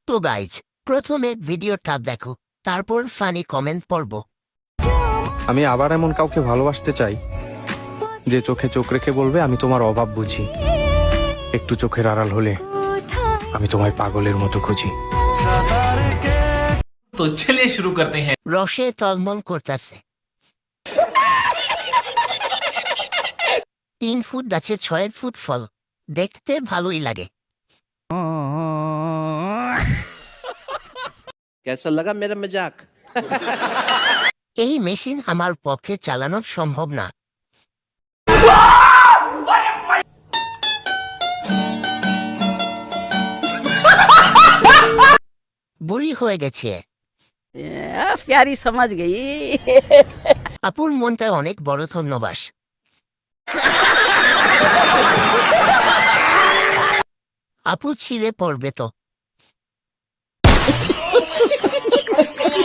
তো গাইজ, প্রথমে ভিডিওটা দেখো, তারপর ফানি কমেন্ট পড়ব। আমি আবার এমন কাউকে ভালোবাসতে চাই যে চোখে চোখ রেখে বলবে আমি তোমার অভাব বুঝি, একটু চোখের আড়াল হলে আমি তোমায় পাগলের মতো খুঁজি। तो चलिए शुरू करते हैं। রসে টলমল করতেছে। 3 ফুট গাছে 6 ফুট ফল, দেখতে ভালোই লাগে। कैसा लगा मेरा मजाक? এই মেশিন আমার পক্ষে চালানো সম্ভব না। বুড়ি হয়ে গেছে। प्यारी समझ गई। আপুর মনটা অনেক বড়, ধন্যবাদ। আপু ছিঁড়ে পড়বে তো।